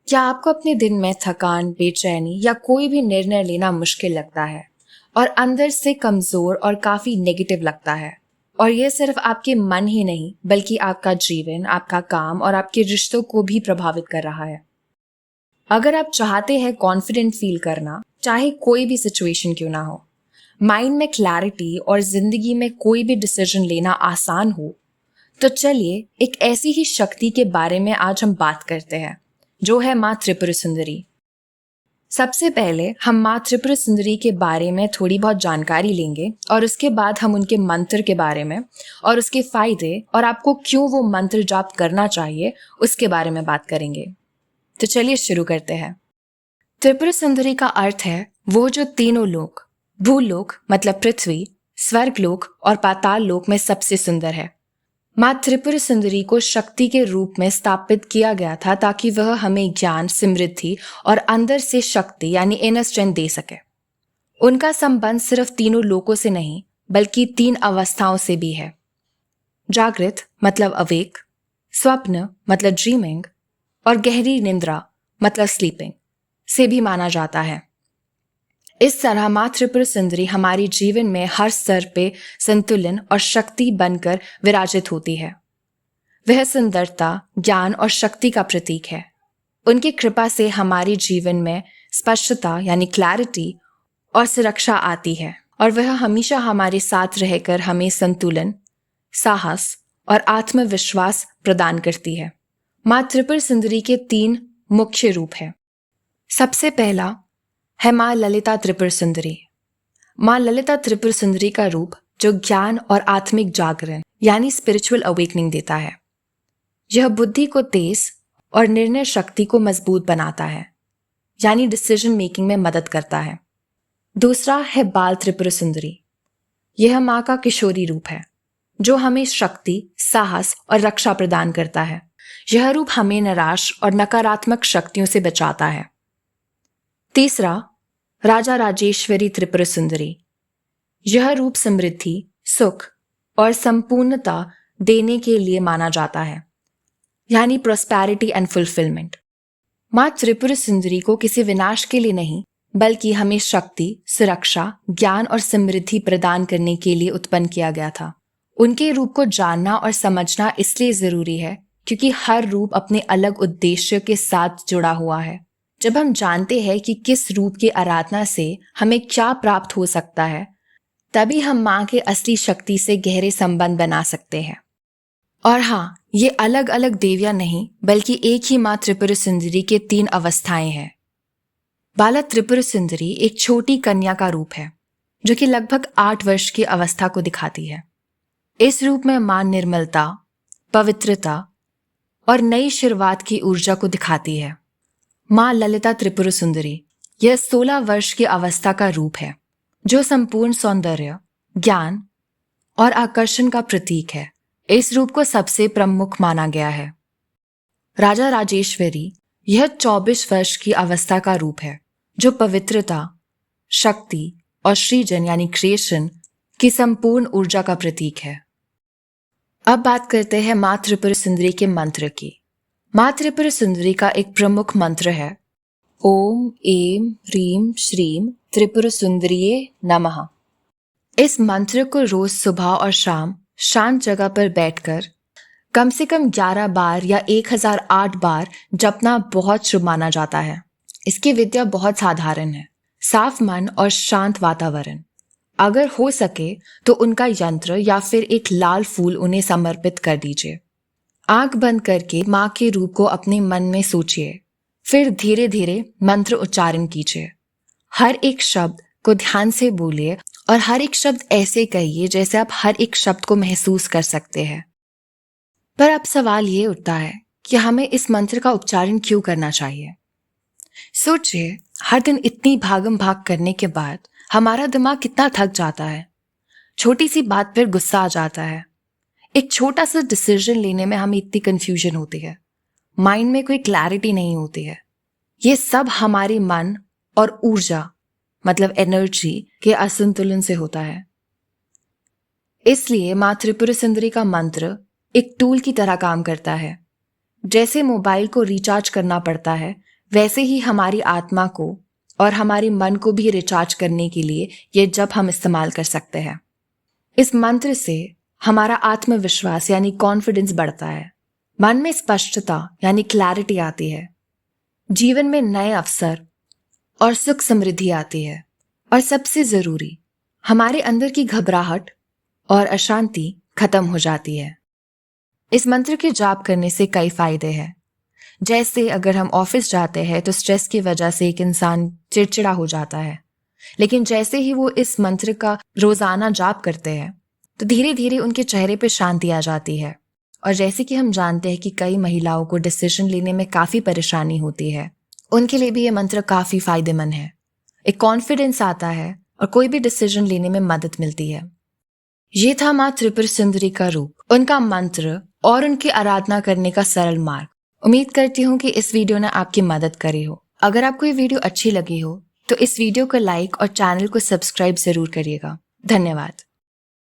क्या आपको अपने दिन में थकान, बेचैनी या कोई भी निर्णय लेना मुश्किल लगता है और अंदर से कमजोर और काफी नेगेटिव लगता है? और यह सिर्फ आपके मन ही नहीं बल्कि आपका जीवन, आपका काम और आपके रिश्तों को भी प्रभावित कर रहा है। अगर आप चाहते हैं कॉन्फिडेंट फील करना, चाहे कोई भी सिचुएशन क्यों ना हो, माइंड में क्लैरिटी और जिंदगी में कोई भी डिसीजन लेना आसान हो, तो चलिए एक ऐसी ही शक्ति के बारे में आज हम बात करते हैं, जो है माँ त्रिपुर सुंदरी। सबसे पहले हम माँ त्रिपुर सुंदरी के बारे में थोड़ी बहुत जानकारी लेंगे और उसके बाद हम उनके मंत्र के बारे में और उसके फायदे और आपको क्यों वो मंत्र जाप करना चाहिए उसके बारे में बात करेंगे। तो चलिए शुरू करते हैं। त्रिपुर सुंदरी का अर्थ है वो जो तीनों लोक, भूलोक मतलब पृथ्वी, स्वर्गलोक और पाताल लोक में सबसे सुंदर है। माँ त्रिपुर सुंदरी को शक्ति के रूप में स्थापित किया गया था ताकि वह हमें ज्ञान, समृद्धि और अंदर से शक्ति यानी इनर स्ट्रेंथ दे सके। उनका संबंध सिर्फ तीनों लोकों से नहीं बल्कि 3 अवस्थाओं से भी है। जागृत मतलब अवेक, स्वप्न मतलब ड्रीमिंग और गहरी निंद्रा मतलब स्लीपिंग से भी माना जाता है। इस तरह माँ त्रिपुर सुंदरी हमारे जीवन में हर स्तर पे संतुलन और शक्ति बनकर विराजित होती है। वह सुंदरता, ज्ञान और शक्ति का प्रतीक है। उनकी कृपा से हमारे जीवन में स्पष्टता यानी क्लैरिटी और सुरक्षा आती है और वह हमेशा हमारे साथ रहकर हमें संतुलन, साहस और आत्मविश्वास प्रदान करती है। माँ त्रिपुर सुंदरी के 3 मुख्य रूप हैं। सबसे पहला है माँ ललिता त्रिपुर सुंदरी। माँ ललिता त्रिपुर सुंदरी का रूप जो ज्ञान और आत्मिक जागरण यानी स्पिरिचुअल अवेकनिंग देता है। यह बुद्धि को तेज और निर्णय शक्ति को मजबूत बनाता है यानी डिसीजन मेकिंग में मदद करता है। दूसरा है बाल त्रिपुर सुंदरी। यह माँ का किशोरी रूप है जो हमें शक्ति, साहस और रक्षा प्रदान करता है। यह रूप हमें निराश और नकारात्मक शक्तियों से बचाता है। तीसरा, राजा राजेश्वरी त्रिपुर सुंदरी। यह रूप समृद्धि, सुख और संपूर्णता देने के लिए माना जाता है यानी प्रॉस्पेरिटी एंड फुलफिलमेंट। माँ त्रिपुर सुंदरी को किसी विनाश के लिए नहीं बल्कि हमें शक्ति, सुरक्षा, ज्ञान और समृद्धि प्रदान करने के लिए उत्पन्न किया गया था। उनके रूप को जानना और समझना इसलिए जरूरी है क्योंकि हर रूप अपने अलग उद्देश्य के साथ जुड़ा हुआ है। जब हम जानते हैं कि किस रूप की आराधना से हमें क्या प्राप्त हो सकता है, तभी हम माँ के असली शक्ति से गहरे संबंध बना सकते हैं। और हाँ, ये अलग अलग देवियां नहीं बल्कि एक ही माँ त्रिपुर सुंदरी के 3 अवस्थाएं हैं। बाला त्रिपुर सुंदरी एक छोटी कन्या का रूप है जो कि लगभग 8 वर्ष की अवस्था को दिखाती है। इस रूप में माँ निर्मलता, पवित्रता और नई शुरुआत की ऊर्जा को दिखाती है। माँ ललिता त्रिपुर सुंदरी यह 16 वर्ष की अवस्था का रूप है जो संपूर्ण सौंदर्य, ज्ञान और आकर्षण का प्रतीक है। इस रूप को सबसे प्रमुख माना गया है। राजा राजेश्वरी यह 24 वर्ष की अवस्था का रूप है जो पवित्रता, शक्ति और सृजन यानी क्रिएशन की संपूर्ण ऊर्जा का प्रतीक है। अब बात करते हैं माँ त्रिपुर सुंदरी के मंत्र की। माँ त्रिपुर सुंदरी का एक प्रमुख मंत्र है ओम ऐं ह्रीं श्रीं त्रिपुर सुंदरिये नमः। इस मंत्र को रोज सुबह और शाम शांत जगह पर बैठकर कम से कम 11 बार या 1008 बार जपना बहुत शुभ माना जाता है। इसकी विद्या बहुत साधारण है। साफ मन और शांत वातावरण, अगर हो सके तो उनका यंत्र या फिर एक लाल फूल उन्हें समर्पित कर दीजिए। आंख बंद करके माँ के रूप को अपने मन में सोचिए, फिर धीरे धीरे मंत्र उच्चारण कीजिए। हर एक शब्द को ध्यान से बोलिए और हर एक शब्द ऐसे कहिए जैसे आप हर एक शब्द को महसूस कर सकते हैं। पर अब सवाल ये उठता है कि हमें इस मंत्र का उच्चारण क्यों करना चाहिए। सोचिए, हर दिन इतनी भागम भाग करने के बाद हमारा दिमाग कितना थक जाता है। छोटी सी बात पर गुस्सा आ जाता है। एक छोटा सा डिसीजन लेने में हमें इतनी कंफ्यूजन होती है। माइंड में कोई क्लैरिटी नहीं होती है। ये सब हमारे मन और ऊर्जा मतलब एनर्जी के असंतुलन से होता है। इसलिए माँ त्रिपुर सुंदरी का मंत्र एक टूल की तरह काम करता है। जैसे मोबाइल को रिचार्ज करना पड़ता है, वैसे ही हमारी आत्मा को और हमारे मन को भी रिचार्ज करने के लिए ये जप हम इस्तेमाल कर सकते हैं। इस मंत्र से हमारा आत्मविश्वास यानी कॉन्फिडेंस बढ़ता है, मन में स्पष्टता यानी क्लैरिटी आती है, जीवन में नए अवसर और सुख समृद्धि आती है, और सबसे जरूरी हमारे अंदर की घबराहट और अशांति खत्म हो जाती है। इस मंत्र के जाप करने से कई फायदे हैं। जैसे अगर हम ऑफिस जाते हैं तो स्ट्रेस की वजह से एक इंसान चिड़चिड़ा हो जाता है, लेकिन जैसे ही वो इस मंत्र का रोजाना जाप करते हैं तो धीरे धीरे उनके चेहरे पे शांति आ जाती है। और जैसे कि हम जानते हैं कि कई महिलाओं को डिसीजन लेने में काफी परेशानी होती है, उनके लिए भी ये मंत्र काफी फायदेमंद है। एक कॉन्फिडेंस आता है और कोई भी डिसीजन लेने में मदद मिलती है। ये था माँ त्रिपुर सुंदरी का रूप, उनका मंत्र और उनकी आराधना करने का सरल मार्ग। उम्मीद करती हूँ कि इस वीडियो ने आपकी मदद करी हो। अगर आपको ये वीडियो अच्छी लगी हो तो इस वीडियो को लाइक और चैनल को सब्सक्राइब जरूर करिएगा। धन्यवाद।